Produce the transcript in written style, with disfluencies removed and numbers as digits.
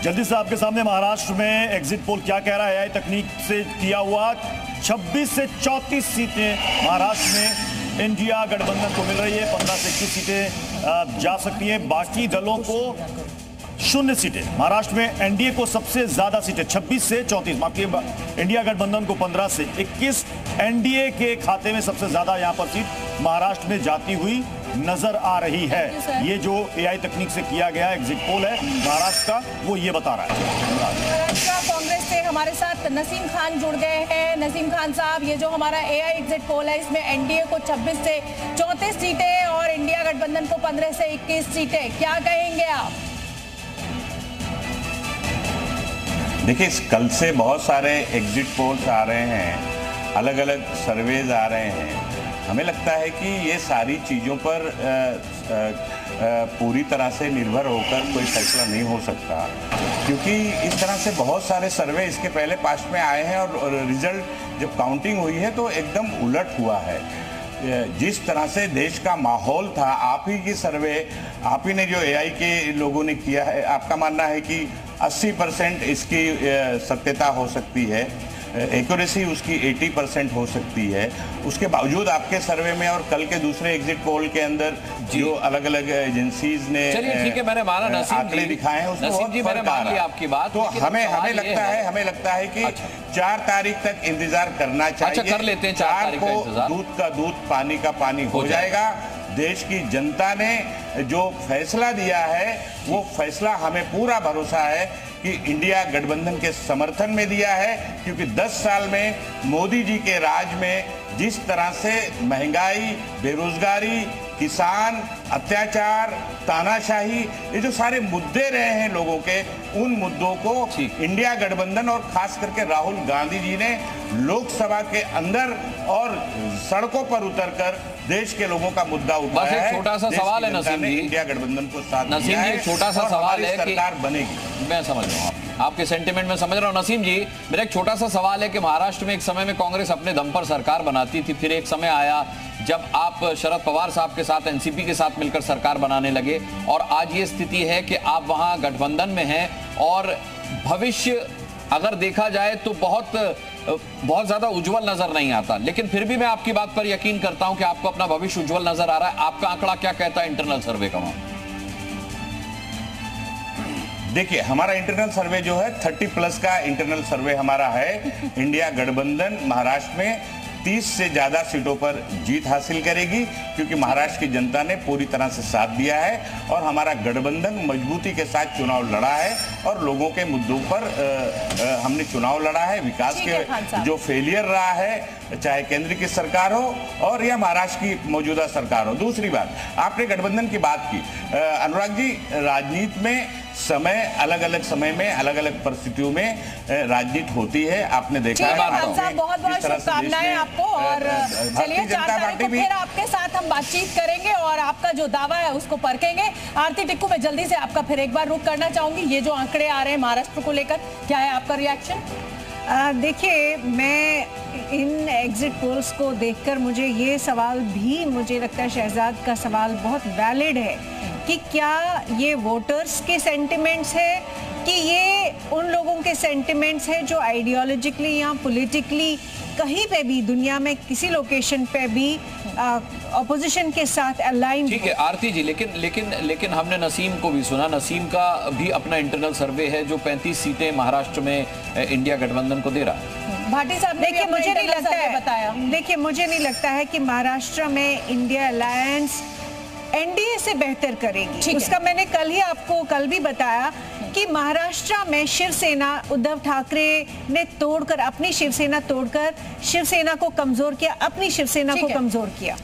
जल्दी से आपके सामने महाराष्ट्र में एग्जिट पोल क्या कह रहा है, एआई तकनीक से किया हुआ। 26 से 34 सीटें महाराष्ट्र में इंडिया गठबंधन को मिल रही है, 15 से 21 सीटें जा सकती हैं, बाकी दलों को 0 सीटें। महाराष्ट्र में एनडीए को सबसे ज्यादा सीटें 26 से 34, माफिए इंडिया गठबंधन को 15 से 21। एनडीए के खाते में सबसे ज्यादा यहां पर सीट महाराष्ट्र में जाती हुई नजर आ रही है। ये जो एआई तकनीक से किया गया एग्जिट पोल है महाराष्ट्र का, वो ये बता रहा है। महाराष्ट्र कांग्रेस से हमारे साथ नसीम खान जुड़ गए हैं। नसीम खान साहब, ये जो हमारा एआई एग्जिट पोल है, इसमें एनडीए को 26 से 34 सीटें और इंडिया गठबंधन को 15 से 21 सीटें, क्या कहेंगे आप? देखिए, कल से बहुत सारे एग्जिट पोल्स आ रहे हैं, अलग अलग सर्वेज आ रहे हैं। हमें लगता है कि ये सारी चीज़ों पर पूरी तरह से निर्भर होकर कोई फैसला नहीं हो सकता, क्योंकि इस तरह से बहुत सारे सर्वे इसके पहले पास्ट में आए हैं और रिजल्ट जब काउंटिंग हुई है तो एकदम उलट हुआ है। जिस तरह से देश का माहौल था, आप ही की सर्वे, आप ही ने जो एआई के लोगों ने किया है, आपका मानना है कि 80% इसकी सत्यता हो सकती है, एक्यूरेसी उसकी 80% हो सकती है। उसके बावजूद आपके सर्वे में और कल के दूसरे एग्जिट पोल के अंदर जो अलग अलग एजेंसीज ने ठीक है, मैंने माना आंकड़े दिखाए हैं, उसमें बहुत फर्क आ रहा है। आपकी बात तो हमें लगता है कि 4 तारीख तक इंतजार करना चाहिए। कर लेते हैं 4 तारीख का इंतजार। दूध का दूध, पानी का पानी हो जाएगा। देश की जनता ने जो फैसला दिया है, वो फैसला हमें पूरा भरोसा है कि इंडिया गठबंधन के समर्थन में दिया है, क्योंकि 10 साल में मोदी जी के राज में जिस तरह से महंगाई, बेरोजगारी, किसान, अत्याचार, तानाशाही, ये जो सारे मुद्दे रहे हैं लोगों के, उन मुद्दों को इंडिया गठबंधन और खास करके राहुल गांधी जी ने लोकसभा के अंदर और सड़कों पर उतरकर देश के लोगों का मुद्दा उठाया है। एक छोटा सा सवाल है नसीम जी, इंडिया गठबंधन को साथ नसीम जी, एक छोटा सा सवाल है कि सरकार बनेगी। मैं समझ रहा हूँ आपके सेंटिमेंट में, समझ रहा हूँ नसीम जी। मेरा एक छोटा सा सवाल है कि महाराष्ट्र में एक समय में कांग्रेस अपने दम पर सरकार बनाती थी, फिर एक समय आया जब आप शरद पवार साहब के साथ, एनसीपी के साथ मिलकर सरकार बनाने लगे, और आज ये स्थिति है कि आप वहां गठबंधन में हैं और भविष्य अगर देखा जाए तो बहुत ज्यादा उज्जवल नजर नहीं आता। लेकिन फिर भी मैं आपकी बात पर यकीन करता हूं कि आपको अपना भविष्य उज्जवल नजर आ रहा है। आपका आंकड़ा क्या कहता है इंटरनल सर्वे का? वहां देखिए, हमारा इंटरनल सर्वे जो है 30+ का इंटरनल सर्वे हमारा है। इंडिया गठबंधन महाराष्ट्र में 30 से ज्यादा सीटों पर जीत हासिल करेगी, क्योंकि महाराष्ट्र की जनता ने पूरी तरह से साथ दिया है और हमारा गठबंधन मजबूती के साथ चुनाव लड़ा है और लोगों के मुद्दों पर हमने चुनाव लड़ा है। विकास के जो फेलियर रहा है, चाहे केंद्र की सरकार हो और या महाराष्ट्र की मौजूदा सरकार हो। दूसरी बात, आपने गठबंधन की बात की। अनुराग जी, राजनीति में समय, अलग अलग समय में अलग अलग परिस्थितियों में राजनीति होती है, आपने देखा है। बहुत बहुत शुभकामनाएं आपको, और चलिए 4 तारीख को फिर आपके साथ हम बातचीत करेंगे और आपका जो दावा है उसको परखेंगे। आरती टिक्कू, मैं जल्दी से आपका फिर एक बार रुख करना चाहूंगी। ये जो आंकड़े आ रहे हैं महाराष्ट्र को लेकर, क्या है आपका रिएक्शन? देखिए, मैं इन एग्जिट पोल्स को देखकर मुझे ये सवाल भी, मुझे लगता है शहजाद का सवाल बहुत वैलिड है कि क्या ये वोटर्स के सेंटिमेंट्स है कि ये उन लोगों के सेंटिमेंट्स है जो आइडियोलॉजिकली या पॉलिटिकली कहीं पे भी दुनिया में किसी लोकेशन पे भी ऑपोजिशन के साथ अलाइन। ठीक है आरती जी, लेकिन हमने नसीम को भी सुना। नसीम का भी अपना इंटरनल सर्वे है जो 35 सीटें महाराष्ट्र में इंडिया गठबंधन को दे रहा है। भाटी साहब, देखिए मुझे नहीं लगता है, बताया, देखिए मुझे नहीं लगता है कि महाराष्ट्र में इंडिया अलायंस एनडीए से बेहतर करेगी। उसका मैंने कल भी बताया कि महाराष्ट्र में शिवसेना, उद्धव ठाकरे ने अपनी शिवसेना तोड़कर शिवसेना को कमजोर किया, अपनी शिवसेना को कमजोर किया।